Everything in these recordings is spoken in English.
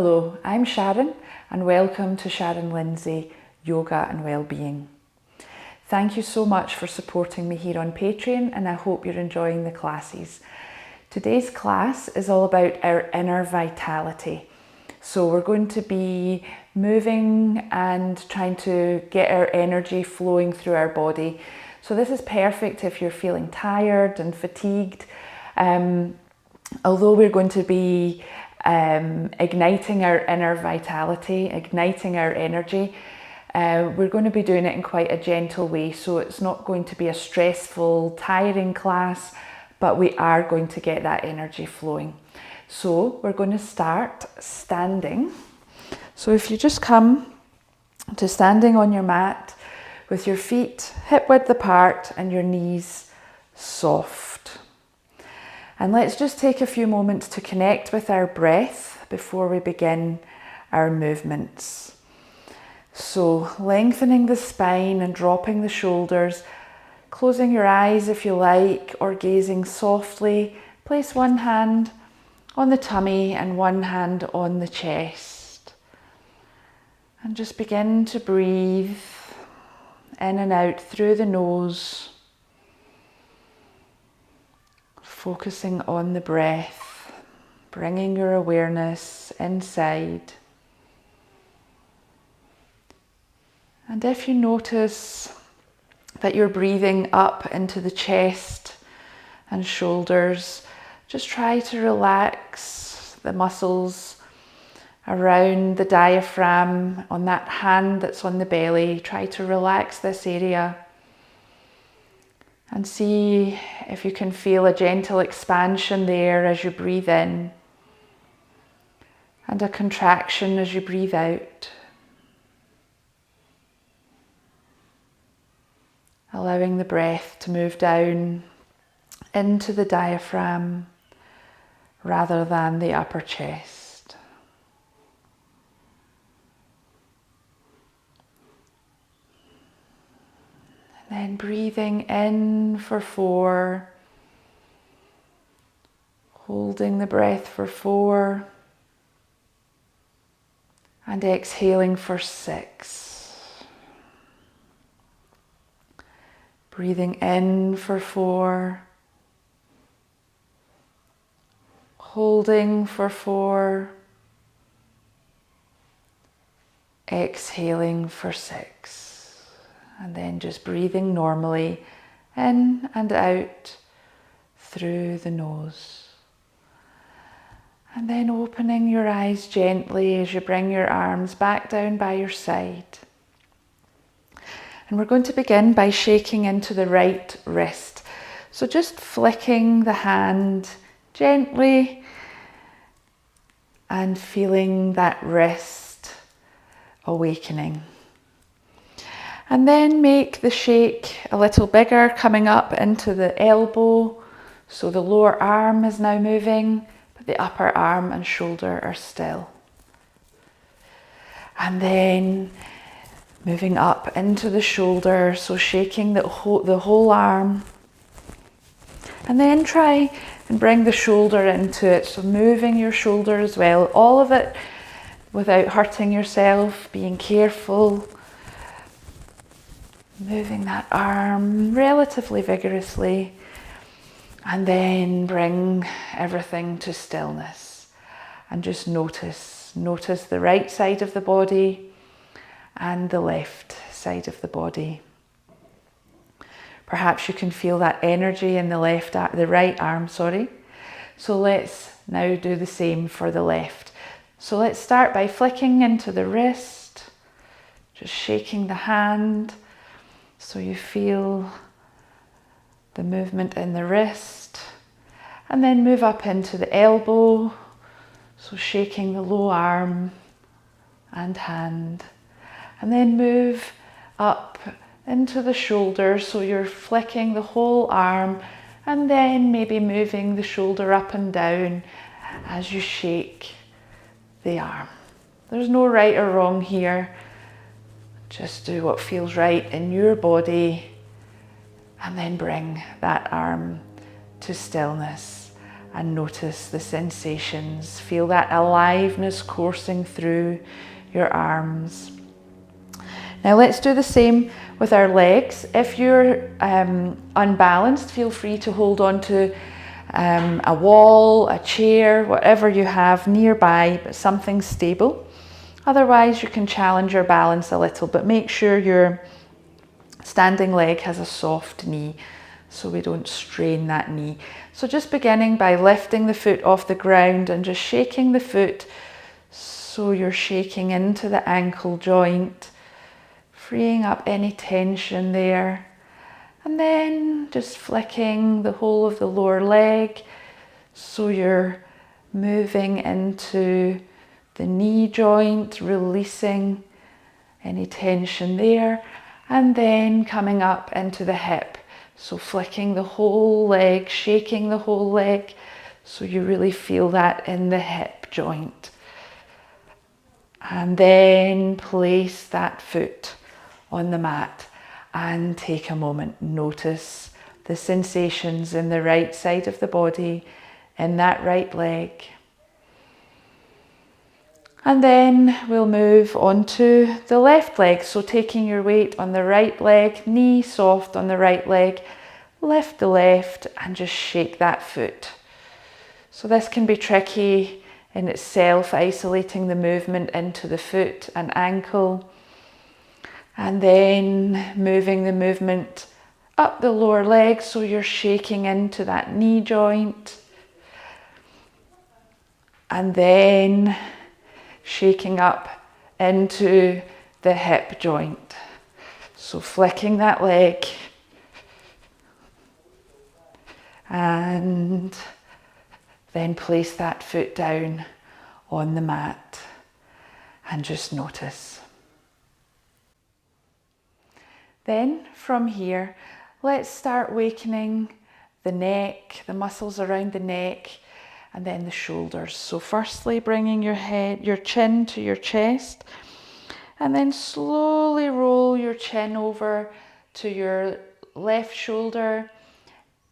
Hello, I'm Sharon and welcome to Sharon Lindsay Yoga and Wellbeing. Thank you so much for supporting me here on Patreon, and I hope you're enjoying the classes. Today's class is all about our inner vitality. So we're going to be moving and trying to get our energy flowing through our body. So this is perfect if you're feeling tired and fatigued. Although we're going to be igniting our inner vitality, igniting our energy, we're going to be doing it in quite a gentle way. So it's not going to be a stressful, tiring class, but we are going to get that energy flowing. So we're going to start standing. So if you just come to standing on your mat with your feet hip width apart and your knees soft. And let's just take a few moments to connect with our breath before we begin our movements. So lengthening the spine and dropping the shoulders, closing your eyes if you like, or gazing softly. Place one hand on the tummy and one hand on the chest. And just begin to breathe in and out through the nose, focusing on the breath, bringing your awareness inside. And if you notice that you're breathing up into the chest and shoulders, just try to relax the muscles around the diaphragm on that hand that's on the belly. Try to relax this area. And see if you can feel a gentle expansion there as you breathe in, and a contraction as you breathe out. Allowing the breath to move down into the diaphragm rather than the upper chest. Then breathing in for 4, holding the breath for 4, and exhaling for 6. Breathing in for 4, holding for 4, exhaling for 6. And then just breathing normally in and out through the nose. And then opening your eyes gently as you bring your arms back down by your side. And we're going to begin by shaking into the right wrist. So just flicking the hand gently and feeling that wrist awakening. And then make the shake a little bigger, coming up into the elbow. So the lower arm is now moving, but the upper arm and shoulder are still. And then moving up into the shoulder, so shaking the whole arm. And then try and bring the shoulder into it, so moving your shoulder as well. All of it without hurting yourself, being careful. Moving that arm relatively vigorously, and then bring everything to stillness and just notice the right side of the body and the left side of the body. Perhaps you can feel that energy in the right arm. So let's now do the same for the left. So let's start by flicking into the wrist, just shaking the hand. So you feel the movement in the wrist, and then move up into the elbow, so shaking the low arm and hand, and then move up into the shoulder, so you're flicking the whole arm, and then maybe moving the shoulder up and down as you shake the arm. There's no right or wrong here. Just do what feels right in your body, and then bring that arm to stillness and notice the sensations. Feel that aliveness coursing through your arms. Now let's do the same with our legs. If you're unbalanced, feel free to hold on to a wall, a chair, whatever you have nearby, but something stable. Otherwise, you can challenge your balance a little, but make sure your standing leg has a soft knee so we don't strain that knee. So just beginning by lifting the foot off the ground and just shaking the foot so you're shaking into the ankle joint, freeing up any tension there. And then just flicking the whole of the lower leg so you're moving into the knee joint, releasing any tension there, and then coming up into the hip. So flicking the whole leg, shaking the whole leg so you really feel that in the hip joint. And then place that foot on the mat and take a moment. Notice the sensations in the right side of the body, in that right leg. And then we'll move on to the left leg. So taking your weight on the right leg, knee soft on the right leg, lift the left and just shake that foot. So this can be tricky in itself, isolating the movement into the foot and ankle. And then moving the movement up the lower leg so you're shaking into that knee joint. And then shaking up into the hip joint. So flicking that leg and then place that foot down on the mat and just notice. Then from here, let's start awakening the neck, the muscles around the neck, and then the shoulders. So firstly, bringing your head, your chin to your chest, and then slowly roll your chin over to your left shoulder.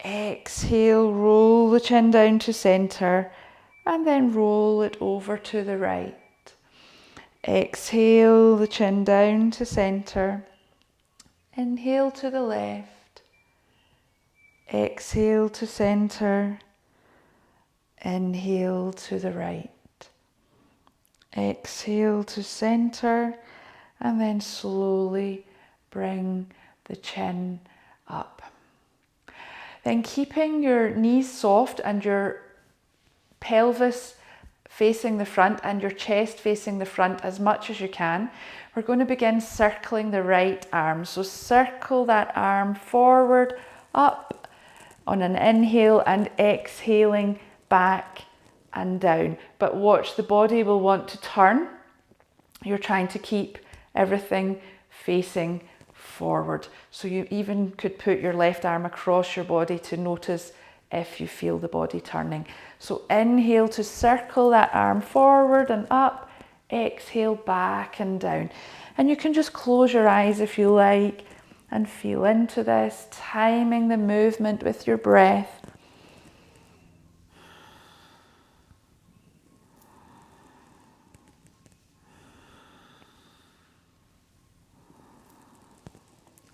Exhale, roll the chin down to center, and then roll it over to the right. Exhale, the chin down to center. Inhale to the left. Exhale to center. Inhale to the right. Exhale to center, and then slowly bring the chin up. Then keeping your knees soft and your pelvis facing the front and your chest facing the front as much as you can, we're going to begin circling the right arm. So circle that arm forward, up on an inhale and exhaling back and down. But watch, the body will want to turn. You're trying to keep everything facing forward. So you even could put your left arm across your body to notice if you feel the body turning. So inhale to circle that arm forward and up, exhale back and down. And you can just close your eyes if you like and feel into this, timing the movement with your breath.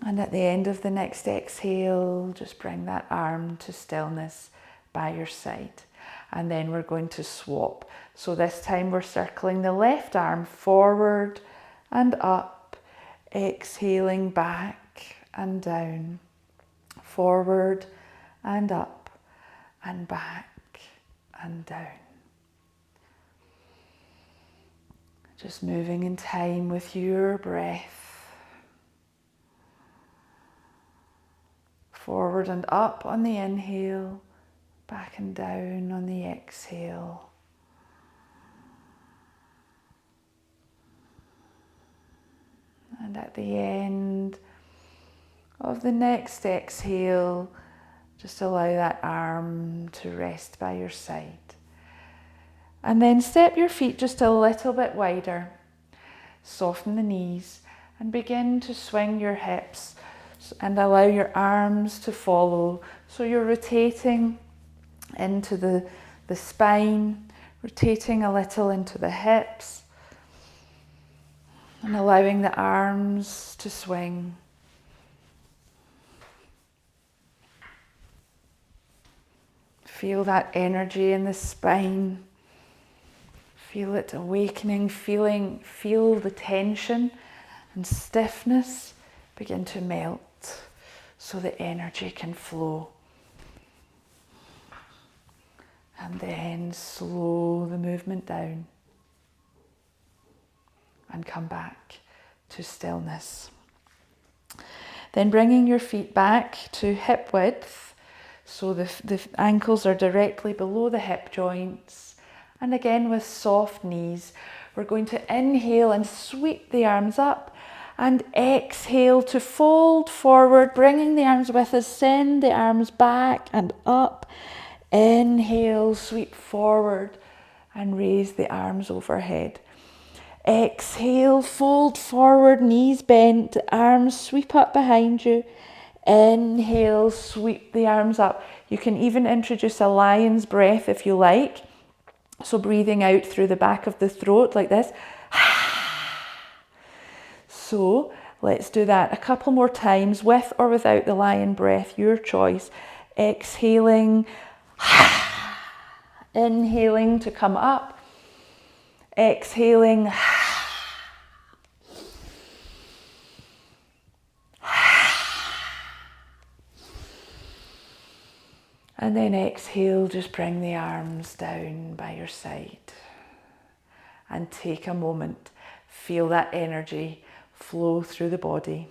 And at the end of the next exhale, just bring that arm to stillness by your side. And then we're going to swap. So this time we're circling the left arm forward and up, exhaling back and down, forward and up and back and down. Just moving in time with your breath. Forward and up on the inhale, back and down on the exhale. And at the end of the next exhale, just allow that arm to rest by your side. And then step your feet just a little bit wider. Soften the knees and begin to swing your hips and allow your arms to follow. So you're rotating into the spine, rotating a little into the hips, and allowing the arms to swing. Feel that energy in the spine. Feel it awakening, feel the tension and stiffness begin to melt so the energy can flow. And then slow the movement down and come back to stillness. Then bringing your feet back to hip width, so the ankles are directly below the hip joints. And again with soft knees, we're going to inhale and sweep the arms up, and exhale to fold forward, bringing the arms with us, send the arms back and up. Inhale, sweep forward and raise the arms overhead. Exhale, fold forward, knees bent, arms sweep up behind you. Inhale, sweep the arms up. You can even introduce a lion's breath if you like. So breathing out through the back of the throat like this. So let's do that a couple more times with or without the lion breath, your choice. Exhaling, inhaling to come up, exhaling, and then exhale, just bring the arms down by your side and take a moment, feel that energy flow through the body.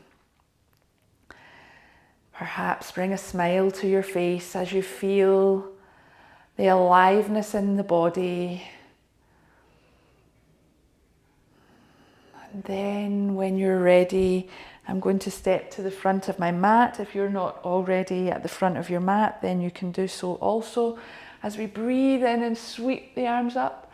Perhaps bring a smile to your face as you feel the aliveness in the body. And then when you're ready, I'm going to step to the front of my mat. If you're not already at the front of your mat, then you can do so also. As we breathe in and sweep the arms up,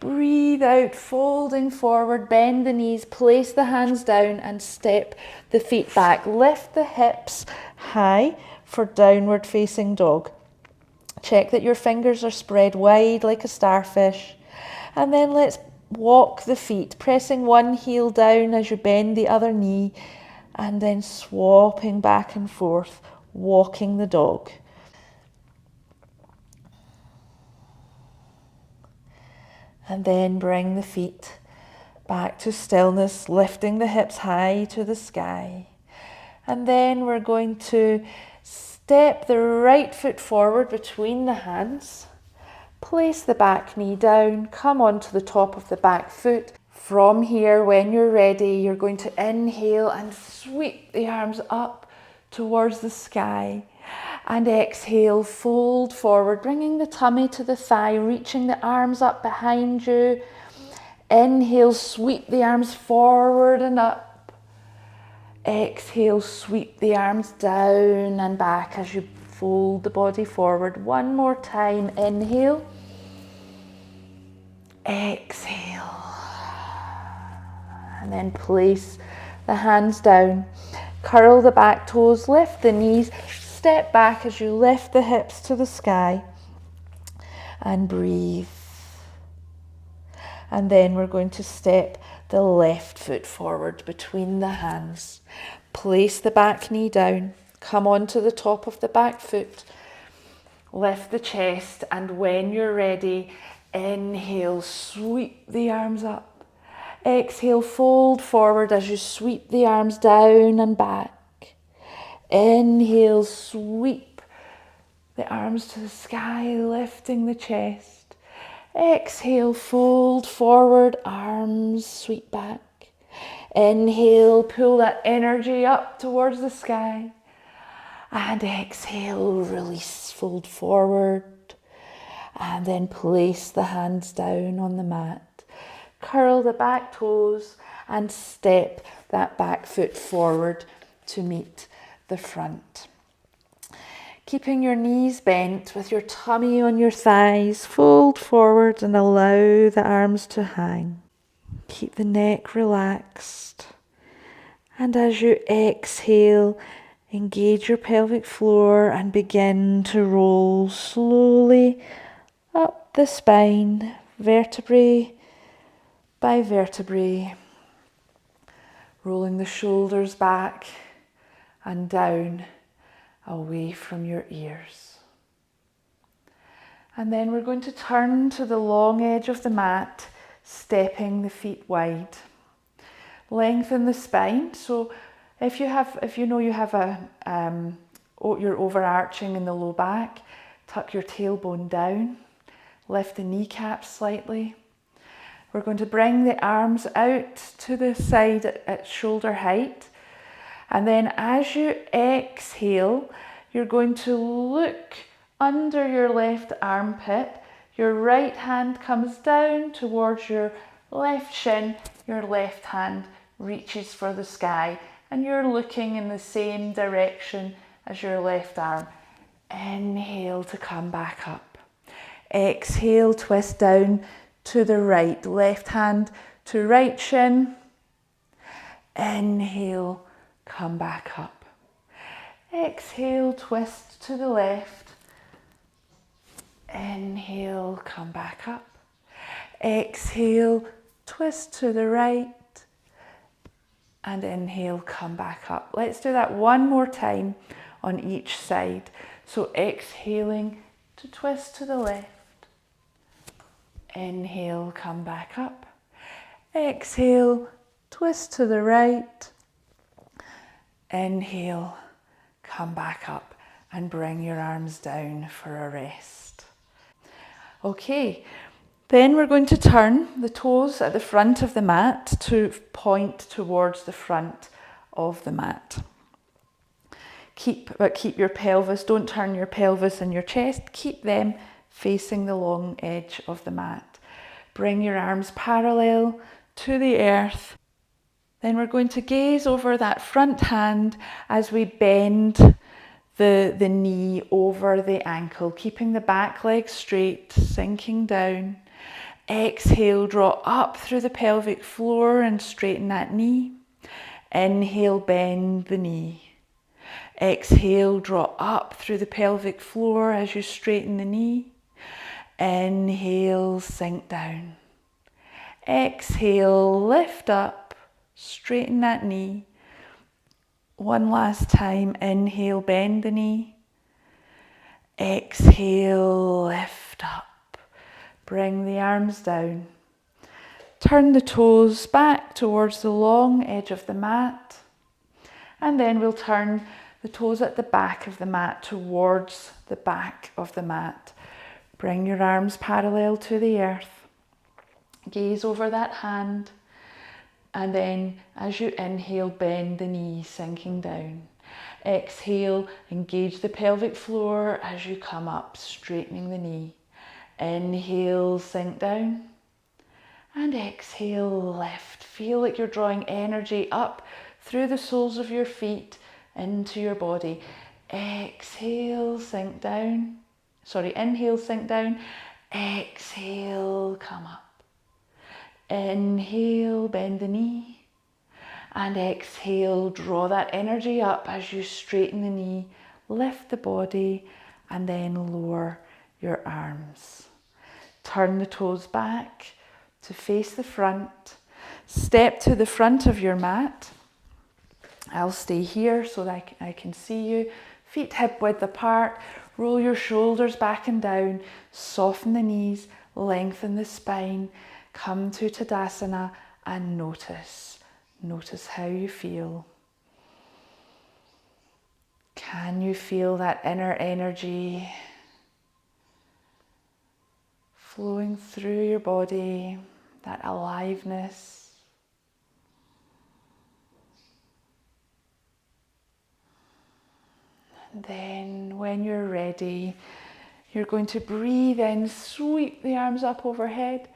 breathe out, folding forward, bend the knees, place the hands down and step the feet back. Lift the hips high for downward facing dog. Check that your fingers are spread wide like a starfish. And then let's walk the feet, pressing one heel down as you bend the other knee, and then swapping back and forth, walking the dog. And then bring the feet back to stillness, lifting the hips high to the sky. And then we're going to step the right foot forward between the hands. Place the back knee down, come onto the top of the back foot. From here, when you're ready, you're going to inhale and sweep the arms up towards the sky. And exhale, fold forward, bringing the tummy to the thigh, reaching the arms up behind you. Inhale, sweep the arms forward and up. Exhale, sweep the arms down and back as you fold the body forward. One more time, inhale. Exhale. And then place the hands down. Curl the back toes, lift the knees. Step back as you lift the hips to the sky and breathe. And then we're going to step the left foot forward between the hands. Place the back knee down. Come onto the top of the back foot. Lift the chest, and when you're ready, inhale, sweep the arms up. Exhale, fold forward as you sweep the arms down and back. Inhale, sweep the arms to the sky, lifting the chest. Exhale, fold forward, arms sweep back. Inhale, pull that energy up towards the sky. And exhale, release, fold forward. And then place the hands down on the mat. Curl the back toes and step that back foot forward to meet the front. Keeping your knees bent with your tummy on your thighs, fold forward and allow the arms to hang. Keep the neck relaxed. And as you exhale, Engage your pelvic floor and begin to roll slowly up the spine, vertebrae by vertebrae, rolling the shoulders back and down away from your ears. And then we're going to turn to the long edge of the mat, stepping the feet wide. Lengthen the spine. So if you know you have you're overarching in the low back, tuck your tailbone down, lift the kneecaps slightly. We're going to bring the arms out to the side at shoulder height. And then as you exhale, you're going to look under your left armpit. Your right hand comes down towards your left shin. Your left hand reaches for the sky. And you're looking in the same direction as your left arm. Inhale to come back up. Exhale, twist down to the right. Left hand to right shin. Inhale, come back up. Exhale, twist to the left. Inhale, come back up. Exhale, twist to the right. And inhale, come back up. Let's do that one more time on each side. So exhaling to twist to the left. Inhale, come back up. Exhale, twist to the right. Inhale, come back up and bring your arms down for a rest. Okay, then we're going to turn the toes at the front of the mat to point towards the front of the mat. Keep your pelvis, don't turn your pelvis and your chest, keep them facing the long edge of the mat. Bring your arms parallel to the earth. Then we're going to gaze over that front hand as we bend the knee over the ankle, keeping the back leg straight, sinking down. Exhale, draw up through the pelvic floor and straighten that knee. Inhale, bend the knee. Exhale, draw up through the pelvic floor as you straighten the knee. Inhale, sink down. Exhale, lift up, straighten that knee. One last time, inhale, bend the knee. Exhale, lift up. Bring the arms down. Turn the toes back towards the long edge of the mat. And then we'll turn the toes at the back of the mat towards the back of the mat. Bring your arms parallel to the earth. Gaze over that hand. And then as you inhale, bend the knee, sinking down. Exhale, engage the pelvic floor as you come up, straightening the knee. Inhale, sink down. And exhale, lift. Feel like you're drawing energy up through the soles of your feet into your body. Exhale, sink down. Inhale, sink down. Exhale, come up. Inhale, bend the knee. And exhale, draw that energy up as you straighten the knee, lift the body, and then lower your arms. Turn the toes back to face the front. Step to the front of your mat. I'll stay here so that I can see you. Feet hip width apart. Roll your shoulders back and down. Soften the knees. Lengthen the spine. Come to Tadasana and notice. Notice how you feel. Can you feel that inner energy flowing through your body, that aliveness? And then when you're ready, you're going to breathe in, sweep the arms up overhead.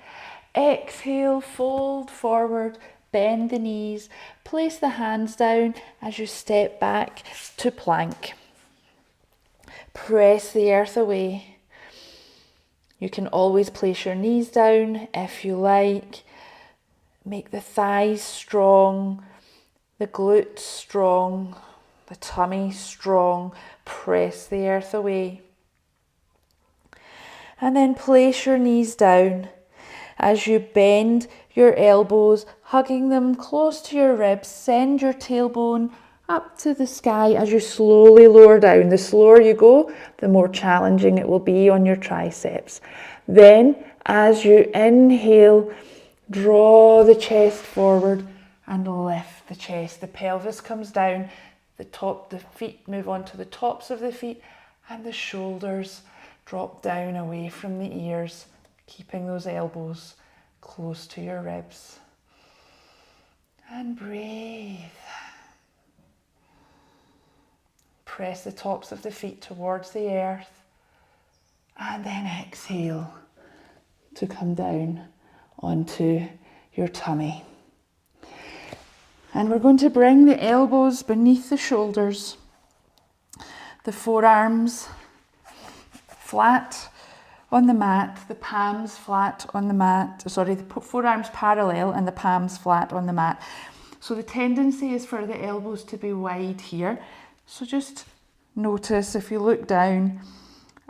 Exhale, fold forward, bend the knees, place the hands down as you step back to plank. Press the earth away. You can always place your knees down if you like. Make the thighs strong, the glutes strong. the tummy strong. Press the earth away. And then place your knees down as you bend your elbows, hugging them close to your ribs. Send your tailbone up to the sky as you slowly lower down. The slower you go, the more challenging it will be on your triceps. Then, as you inhale, draw the chest forward and lift the chest. The pelvis comes down, the feet move on to the tops of the feet, and the shoulders drop down away from the ears, keeping those elbows close to your ribs. And breathe. Press the tops of the feet towards the earth, and then exhale to come down onto your tummy. And we're going to bring the elbows beneath the shoulders, the forearms flat on the mat, the palms flat on the mat, the forearms parallel and the palms flat on the mat. So the tendency is for the elbows to be wide here. So just notice, if you look down,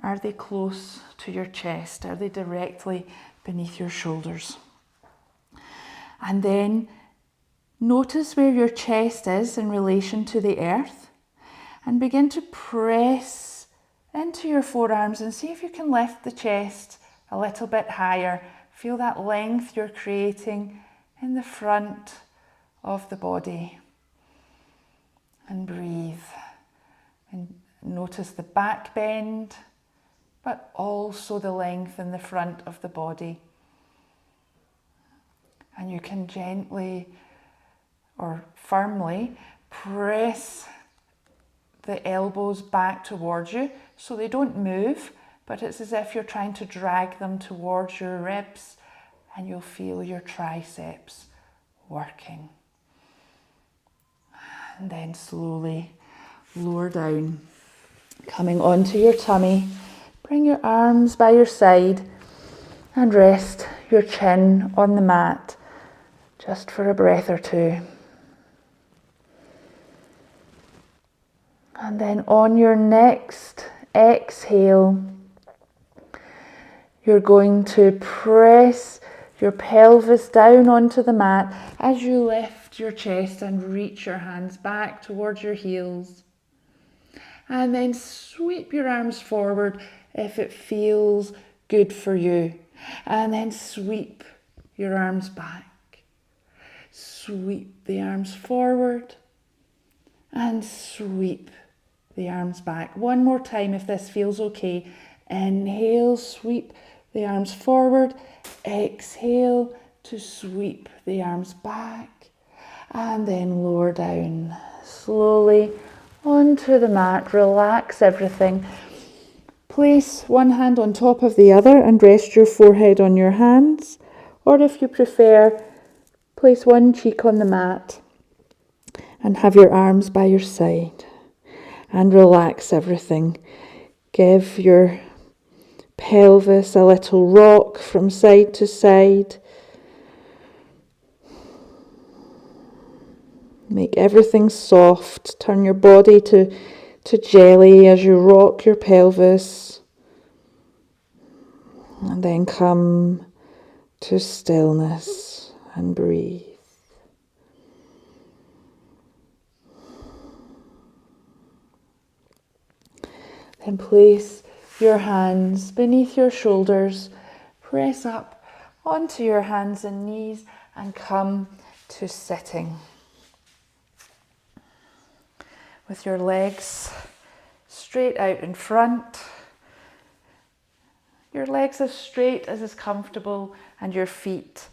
are they close to your chest? Are they directly beneath your shoulders? And then notice where your chest is in relation to the earth, and begin to press into your forearms and see if you can lift the chest a little bit higher. Feel that length you're creating in the front of the body. And breathe. And notice the back bend, but also the length in the front of the body. And you can gently or firmly press the elbows back towards you so they don't move, but it's as if you're trying to drag them towards your ribs, and you'll feel your triceps working. And then slowly lower down, coming onto your tummy. Bring your arms by your side and rest your chin on the mat just for a breath or two. And then on your next exhale, you're going to press your pelvis down onto the mat as you lift your chest and reach your hands back towards your heels. And then sweep your arms forward if it feels good for you. And then sweep your arms back. Sweep the arms forward and sweep the arms back. One more time if this feels okay. Inhale, sweep the arms forward. Exhale to sweep the arms back. And then lower down slowly onto the mat. Relax everything. Place one hand on top of the other and rest your forehead on your hands. Or if you prefer, place one cheek on the mat and have your arms by your side. And relax everything. Give your pelvis a little rock from side to side. Make everything soft. Turn your body to jelly as you rock your pelvis. And then come to stillness and breathe. Then place your hands beneath your shoulders. Press up onto your hands and knees and come to sitting. With your legs straight out in front. Your legs as straight as is comfortable and your feet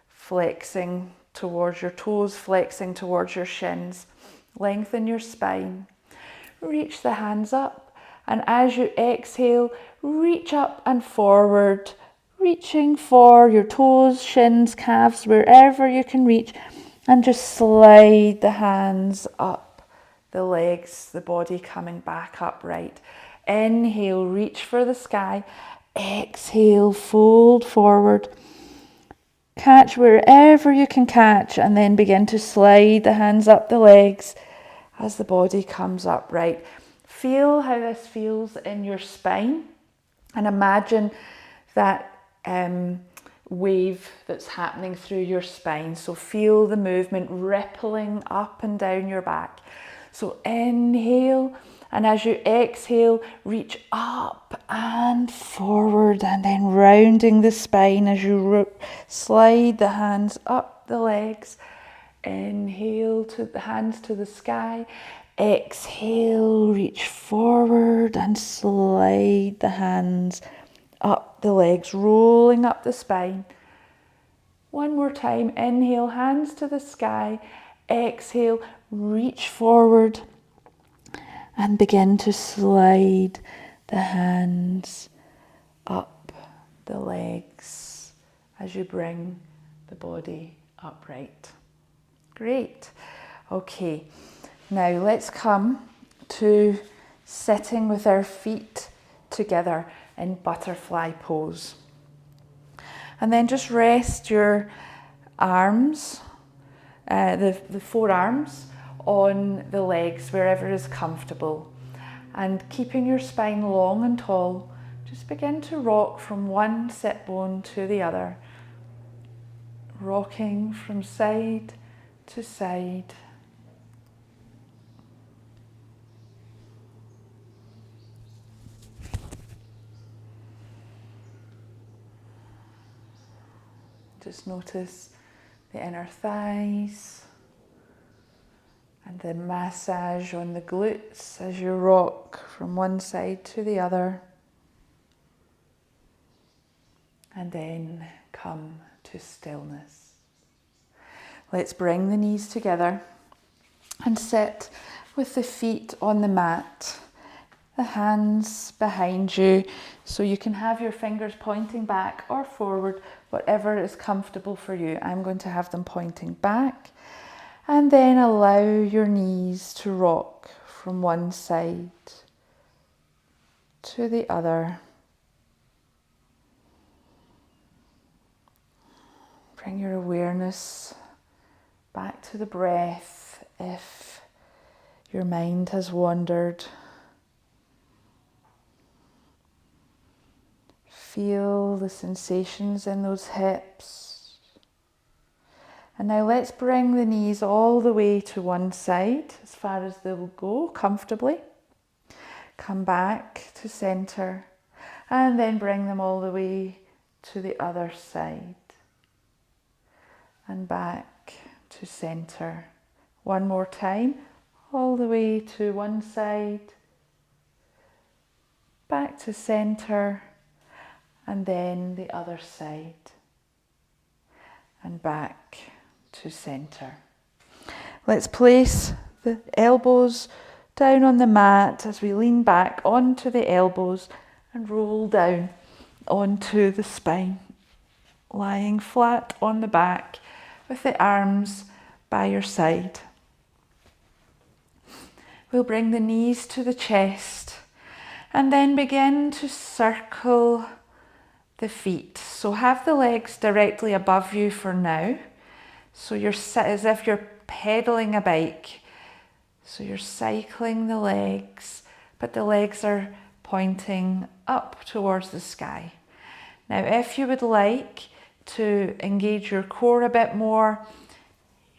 flexing towards your toes, flexing towards your shins. Lengthen your spine. Reach the hands up. And as you exhale, reach up and forward, reaching for your toes, shins, calves, wherever you can reach, and just slide the hands up, the legs, the body coming back upright. Inhale, reach for the sky. Exhale, fold forward. Catch wherever you can catch, and then begin to slide the hands up the legs as the body comes upright. Feel how this feels in your spine, and imagine that wave that's happening through your spine. So feel the movement rippling up and down your back. So inhale, and as you exhale, reach up and forward, and then rounding the spine as you slide the hands up the legs. Inhale to the hands to the sky. Exhale, reach forward and slide the hands up the legs, rolling up the spine. One more time. Inhale, hands to the sky. Exhale, reach forward and begin to slide the hands up the legs as you bring the body upright. Great. Okay, now let's come to sitting with our feet together in butterfly pose. And then just rest your arms, the forearms, on the legs wherever is comfortable. And keeping your spine long and tall, just begin to rock from one sit bone to the other, rocking from side to side. Just notice the inner thighs and the massage on the glutes as you rock from one side to the other. And then come to stillness. Let's bring the knees together and sit with the feet on the mat, the hands behind you, so you can have your fingers pointing back or forward, whatever is comfortable for you. I'm going to have them pointing back, and then allow your knees to rock from one side to the other. Bring your awareness back to the breath if your mind has wandered. Feel the sensations in those hips. And now let's bring the knees all the way to one side, as far as they will go comfortably. Come back to center, and then bring them all the way to the other side. And back to center. One more time, all the way to one side, back to center, and then the other side, and back to center. Let's place the elbows down on the mat as we lean back onto the elbows and roll down onto the spine, lying flat on the back with the arms by your side. We'll bring the knees to the chest and then begin to circle the feet. So have the legs directly above you for now. So you're as if you're pedaling a bike. So you're cycling the legs, but the legs are pointing up towards the sky. Now, if you would like to engage your core a bit more,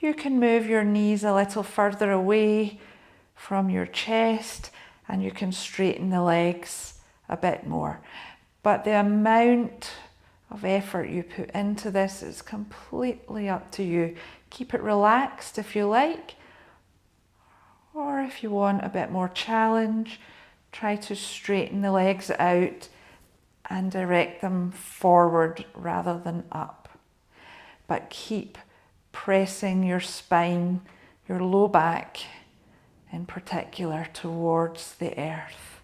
you can move your knees a little further away from your chest, and you can straighten the legs a bit more. But the amount of effort you put into this is completely up to you. Keep it relaxed if you like, or if you want a bit more challenge, try to straighten the legs out and direct them forward rather than up. But keep pressing your spine, your low back in particular, towards the earth.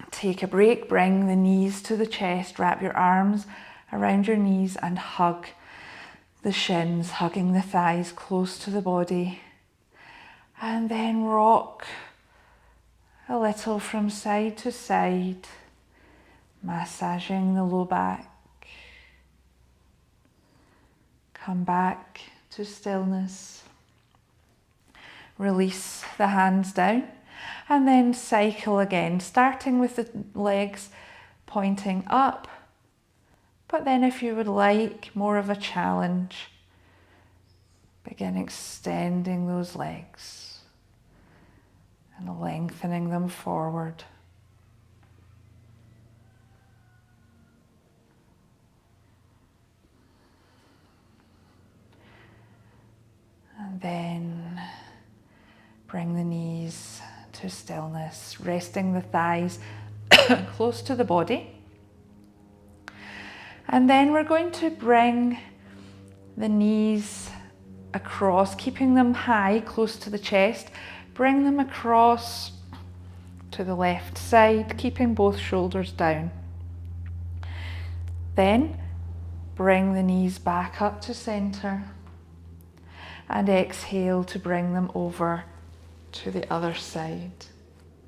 Take a break, bring the knees to the chest, wrap your arms around your knees and hug the shins, hugging the thighs close to the body. And then rock a little from side to side, massaging the low back. Come back to stillness. Release the hands down and then cycle again, starting with the legs pointing up. But then if you would like more of a challenge, begin extending those legs and lengthening them forward. And then bring the knees to stillness, resting the thighs close to the body. And then we're going to bring the knees across, keeping them high, close to the chest. Bring them across to the left side, keeping both shoulders down. Then bring the knees back up to center and exhale to bring them over to the other side,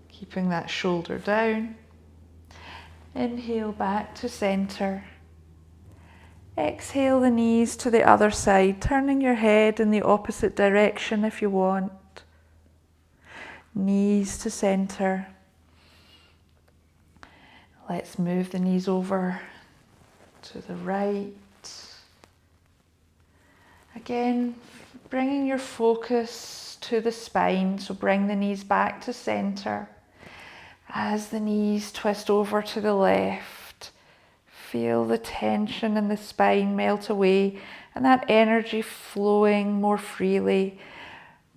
keeping that shoulder down. Inhale back to center. Exhale the knees to the other side, turning your head in the opposite direction if you want. Knees to center. Let's move the knees over to the right. Again, bringing your focus to the spine, so bring the knees back to center. As the knees twist over to the left, feel the tension in the spine melt away and that energy flowing more freely.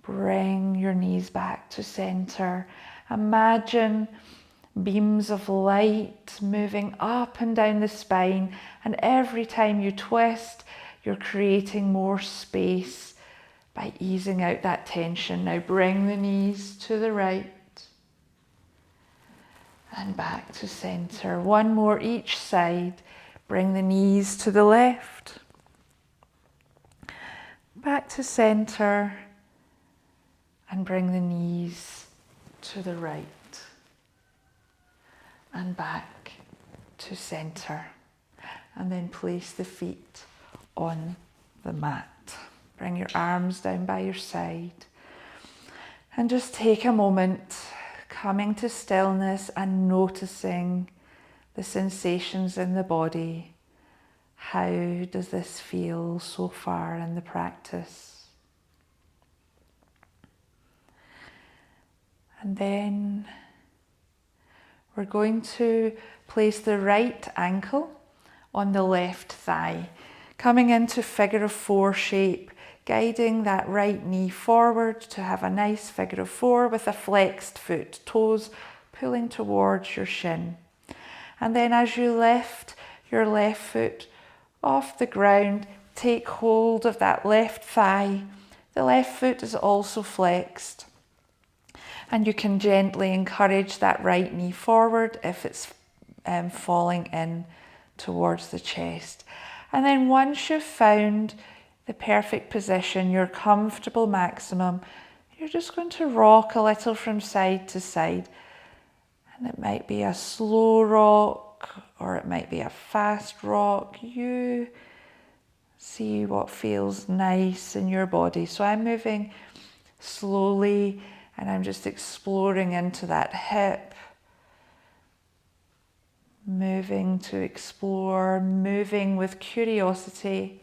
Bring your knees back to center. Imagine beams of light moving up and down the spine, and every time you twist, you're creating more space by easing out that tension. Now bring the knees to the right and back to center. One more each side. Bring the knees to the left, back to center, and bring the knees to the right and back to center. And then place the feet on the mat. Bring your arms down by your side and just take a moment coming to stillness and noticing the sensations in the body. How does this feel so far in the practice? And then we're going to place the right ankle on the left thigh, coming into figure of four shape, guiding that right knee forward to have a nice figure of four with a flexed foot, toes pulling towards your shin. And then as you lift your left foot off the ground, take hold of that left thigh. The left foot is also flexed. And you can gently encourage that right knee forward if it's falling in towards the chest. And then once you've found the perfect position, your comfortable maximum, you're just going to rock a little from side to side. And it might be a slow rock or it might be a fast rock. You see what feels nice in your body. So I'm moving slowly and I'm just exploring into that hip. Moving to explore, moving with curiosity.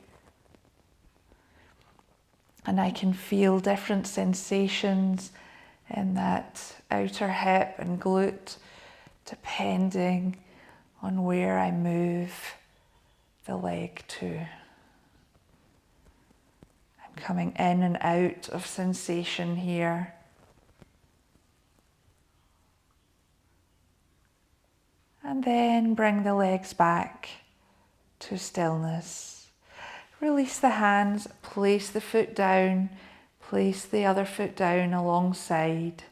And I can feel different sensations in that outer hip and glute, depending on where I move the leg to. I'm coming in and out of sensation here. And then bring the legs back to stillness. Release the hands, place the foot down, place the other foot down alongside,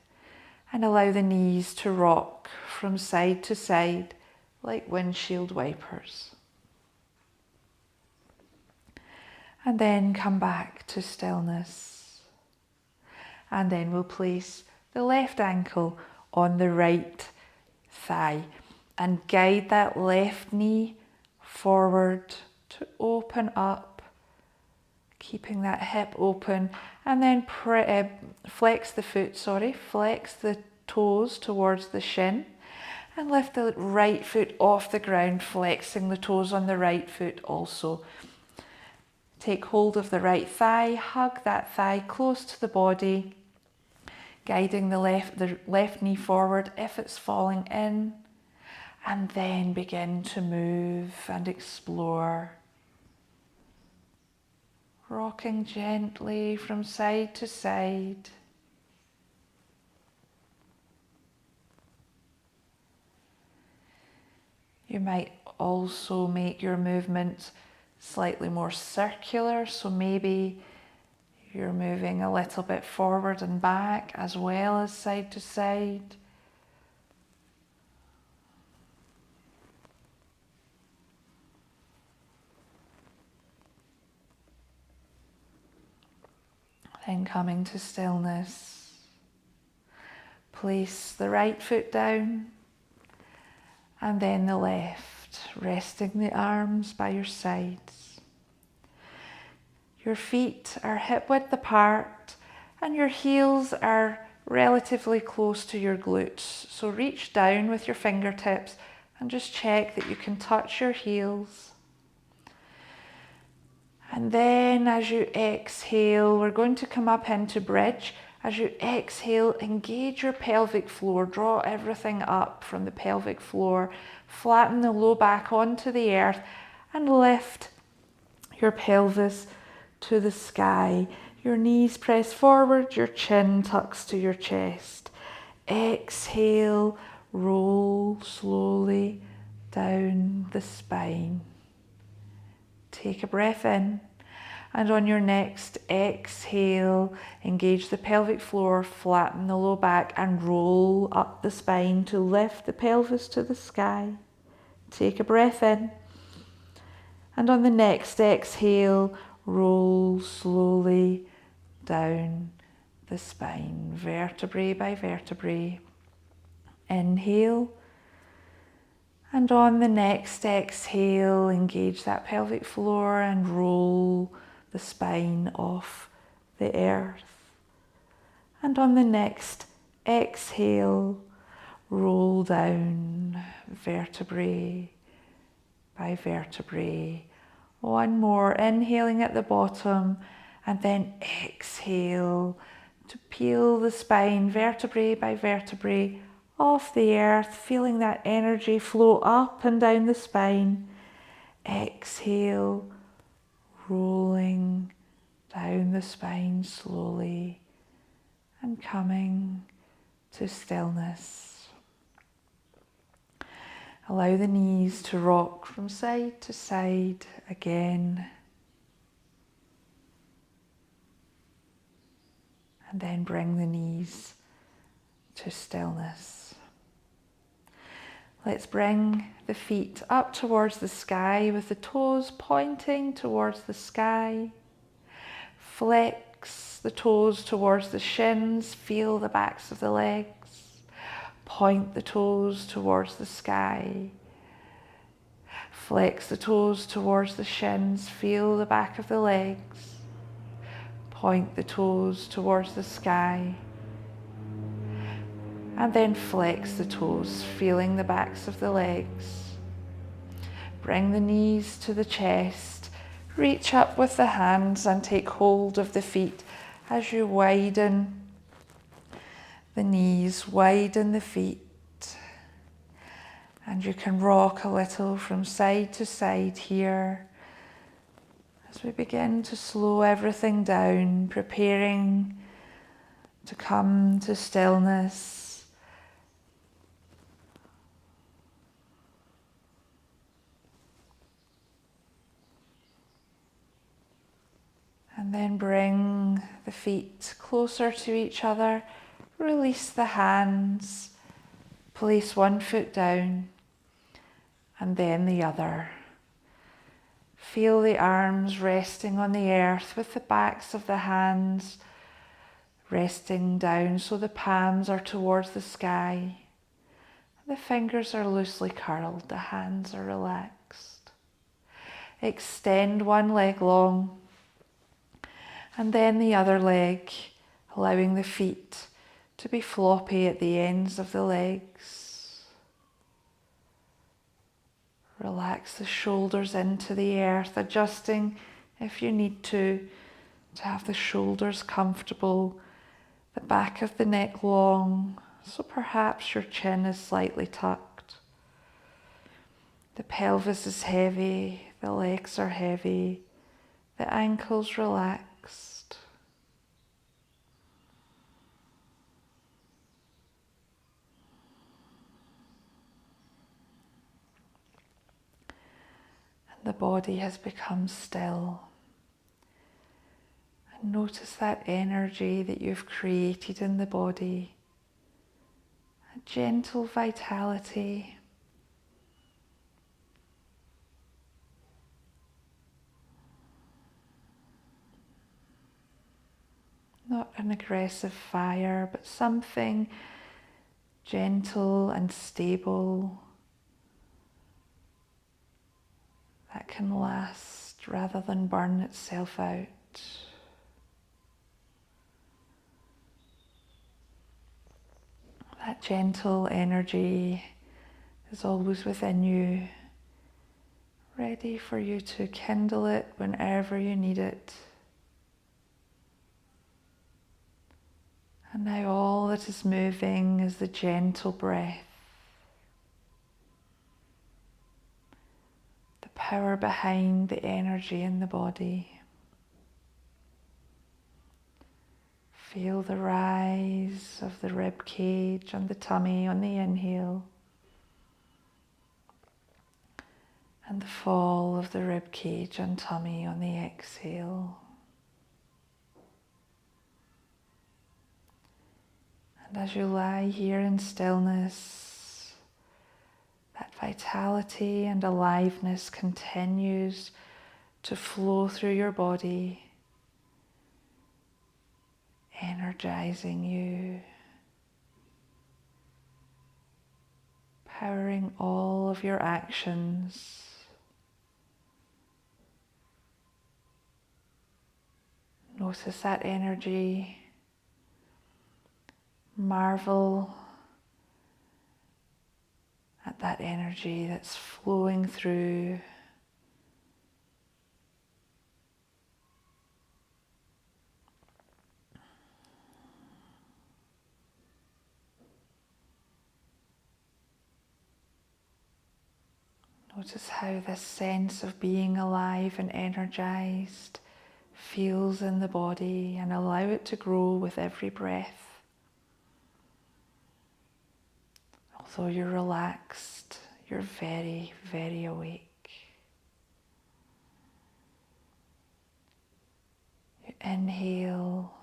and allow the knees to rock from side to side like windshield wipers. And then come back to stillness. And then we'll place the left ankle on the right thigh and guide that left knee forward to open up, keeping that hip open And then flex the toes towards the shin and lift the right foot off the ground, flexing the toes on the right foot also. Take hold of the right thigh, hug that thigh close to the body, guiding the left knee forward if it's falling in, and then begin to move and explore. Rocking gently from side to side. You might also make your movement slightly more circular, so maybe you're moving a little bit forward and back as well as side to side. Then coming to stillness, place the right foot down and then the left, resting the arms by your sides. Your feet are hip width apart and your heels are relatively close to your glutes. So reach down with your fingertips and just check that you can touch your heels. And then as you exhale, we're going to come up into bridge. As you exhale, engage your pelvic floor. Draw everything up from the pelvic floor. Flatten the low back onto the earth and lift your pelvis to the sky. Your knees press forward, your chin tucks to your chest. Exhale, roll slowly down the spine. Take a breath in, and on your next exhale, engage the pelvic floor, flatten the low back and roll up the spine to lift the pelvis to the sky. Take a breath in, and on the next exhale, roll slowly down the spine, vertebrae by vertebrae. Inhale. And on the next exhale, engage that pelvic floor and roll the spine off the earth. And on the next exhale, roll down vertebrae by vertebrae. One more, inhaling at the bottom and then exhale to peel the spine vertebrae by vertebrae off the earth, feeling that energy flow up and down the spine. Exhale, rolling down the spine slowly and coming to stillness. Allow the knees to rock from side to side again. And then bring the knees to stillness. Let's bring the feet up towards the sky with the toes pointing towards the sky. Flex the toes towards the shins, feel the backs of the legs. Point the toes towards the sky. Flex the toes towards the shins, feel the back of the legs. Point the toes towards the sky. And then flex the toes, feeling the backs of the legs. Bring the knees to the chest. Reach up with the hands and take hold of the feet as you widen the knees, widen the feet. And you can rock a little from side to side here as we begin to slow everything down, preparing to come to stillness. And then bring the feet closer to each other, release the hands, place one foot down and then the other. Feel the arms resting on the earth with the backs of the hands resting down so the palms are towards the sky. The fingers are loosely curled, the hands are relaxed. Extend one leg long. And then the other leg, allowing the feet to be floppy at the ends of the legs. Relax the shoulders into the earth, adjusting if you need to have the shoulders comfortable, the back of the neck long, so perhaps your chin is slightly tucked. The pelvis is heavy, the legs are heavy, the ankles relaxed. And the body has become still. And notice that energy that you've created in the body, a gentle vitality. Not an aggressive fire, but something gentle and stable that can last rather than burn itself out. That gentle energy is always within you, ready for you to kindle it whenever you need it. And now all that is moving is the gentle breath, the power behind the energy in the body. Feel the rise of the rib cage and the tummy on the inhale, and the fall of the rib cage and tummy on the exhale. And as you lie here in stillness, that vitality and aliveness continues to flow through your body, energizing you, powering all of your actions. Notice that energy. Marvel at that energy that's flowing through. Notice how this sense of being alive and energized feels in the body, and allow it to grow with every breath. Although you're relaxed, you're very, very awake. You inhale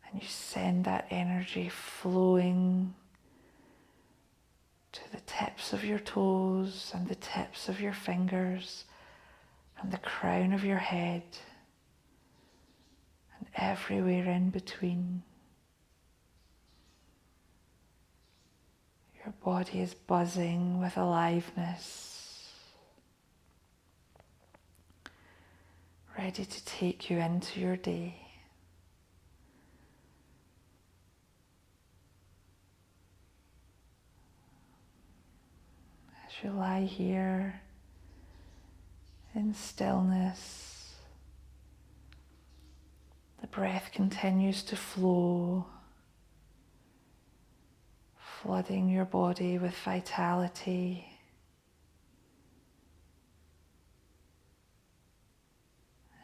and you send that energy flowing to the tips of your toes and the tips of your fingers and the crown of your head and everywhere in between. Your body is buzzing with aliveness, ready to take you into your day. As you lie here in stillness, the breath continues to flow, flooding your body with vitality.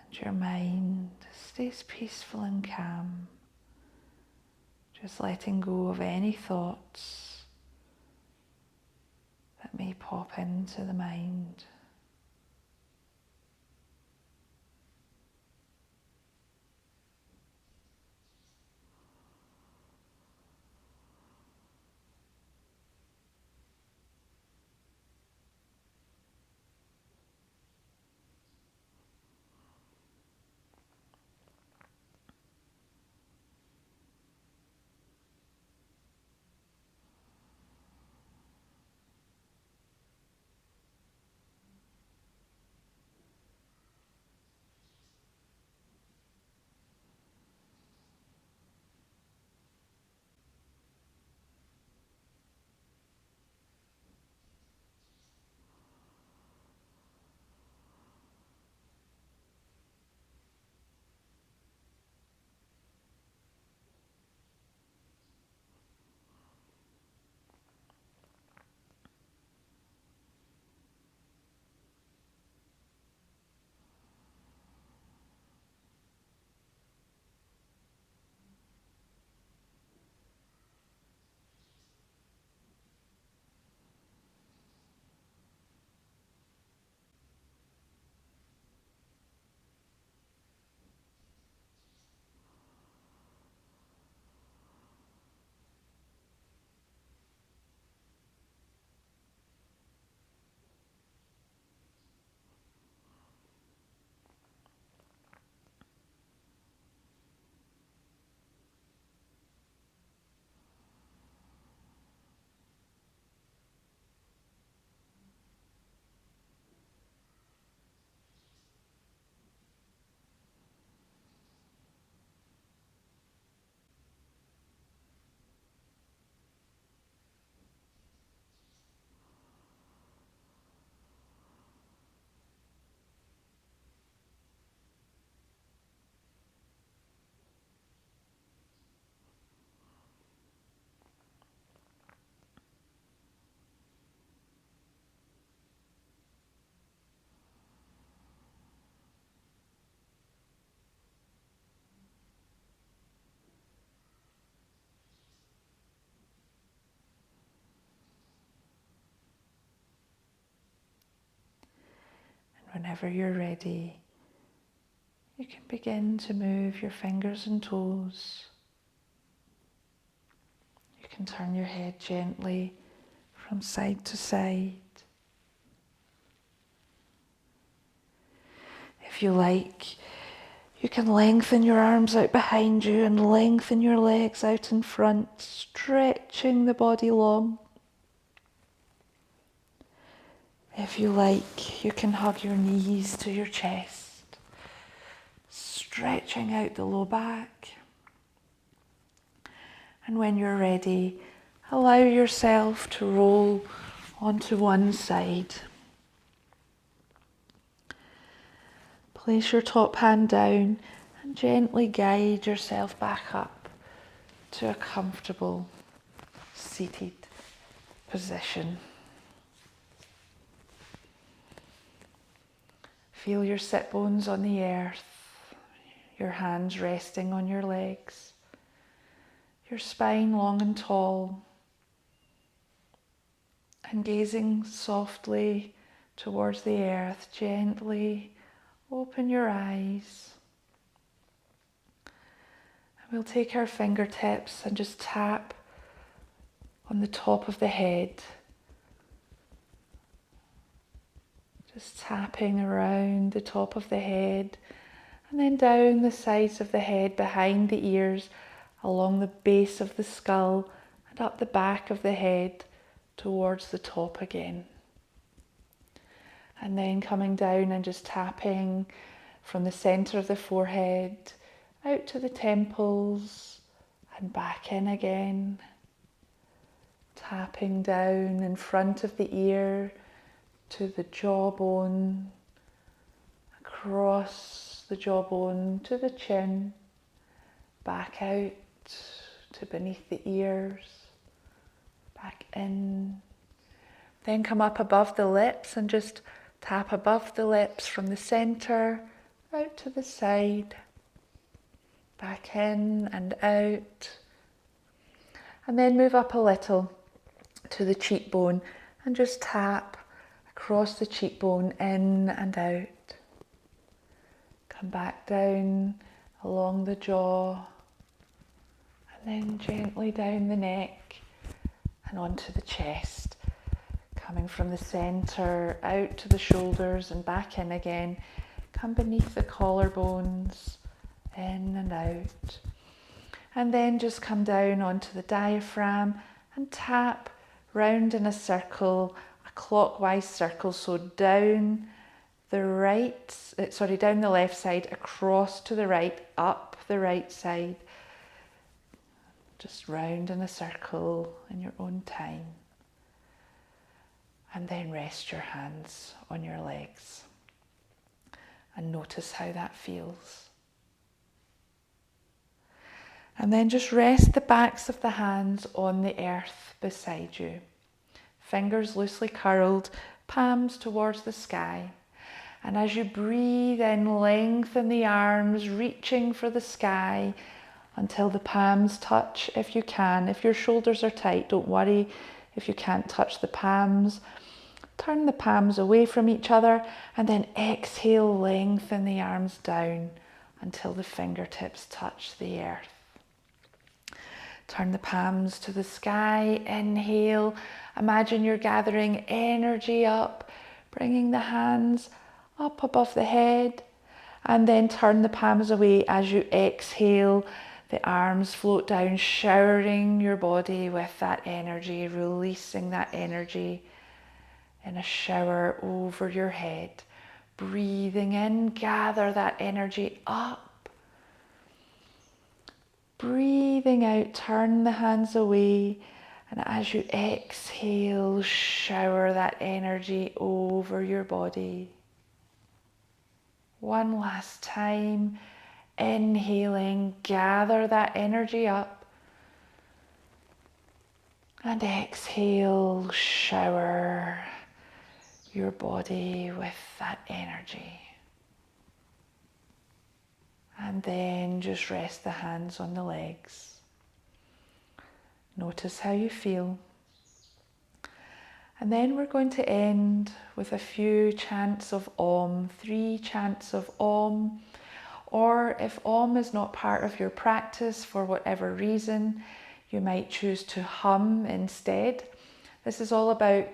And your mind stays peaceful and calm, just letting go of any thoughts that may pop into the mind. Whenever you're ready, you can begin to move your fingers and toes. You can turn your head gently from side to side. If you like, you can lengthen your arms out behind you and lengthen your legs out in front, stretching the body long. If you like, you can hug your knees to your chest, stretching out the low back. And when you're ready, allow yourself to roll onto one side. Place your top hand down and gently guide yourself back up to a comfortable seated position. Feel your sit bones on the earth, your hands resting on your legs, your spine long and tall, and gazing softly towards the earth, gently open your eyes. And we'll take our fingertips and just tap on the top of the head. Just tapping around the top of the head and then down the sides of the head, behind the ears, along the base of the skull and up the back of the head towards the top again. And then coming down and just tapping from the center of the forehead out to the temples and back in again. Tapping down in front of the ear to the jawbone, across the jawbone to the chin, back out to beneath the ears, back in. Then come up above the lips and just tap above the lips from the center out to the side, back in and out. And then move up a little to the cheekbone and just tap across the cheekbone, in and out. Come back down along the jaw and then gently down the neck and onto the chest. Coming from the center out to the shoulders and back in again. Come beneath the collarbones, in and out. And then just come down onto the diaphragm and tap round in a circle, a clockwise circle, so down the down the left side, across to the right, up the right side. Just round in a circle in your own time. And then rest your hands on your legs and notice how that feels. And then just rest the backs of the hands on the earth beside you. Fingers loosely curled, palms towards the sky. And as you breathe in, lengthen the arms, reaching for the sky until the palms touch if you can. If your shoulders are tight, don't worry if you can't touch the palms. Turn the palms away from each other and then exhale, lengthen the arms down until the fingertips touch the earth. Turn the palms to the sky, inhale. Imagine you're gathering energy up, bringing the hands up above the head, and then turn the palms away as you exhale. The arms float down, showering your body with that energy, releasing that energy in a shower over your head. Breathing in, gather that energy up. Breathing out, turn the hands away, and as you exhale, shower that energy over your body. One last time, inhaling, gather that energy up, and exhale, shower your body with that energy. And then just rest the hands on the legs. Notice how you feel. And then we're going to end with a few chants of Om, 3 chants of Om. Or if Om is not part of your practice for whatever reason, you might choose to hum instead. This is all about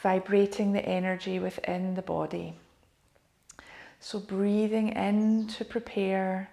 vibrating the energy within the body. So breathing in to prepare.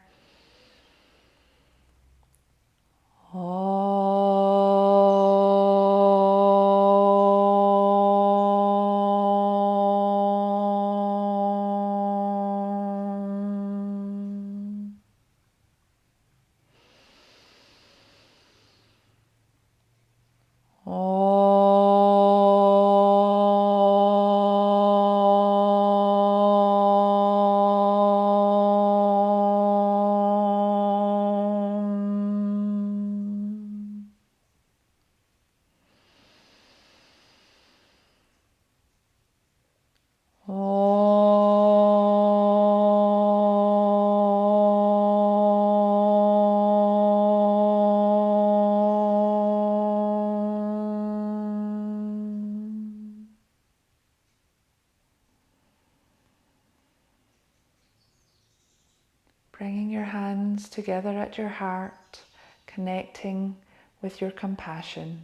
Bringing your hands together at your heart, connecting with your compassion.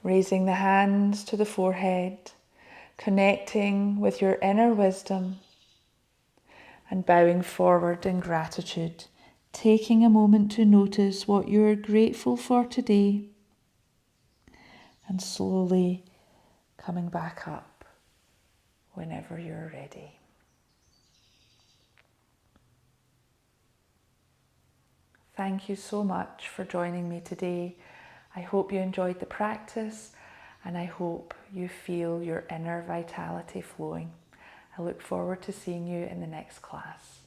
Raising the hands to the forehead, connecting with your inner wisdom, and bowing forward in gratitude, taking a moment to notice what you're grateful for today, and slowly coming back up whenever you're ready. Thank you so much for joining me today. I hope you enjoyed the practice, and I hope you feel your inner vitality flowing. I look forward to seeing you in the next class.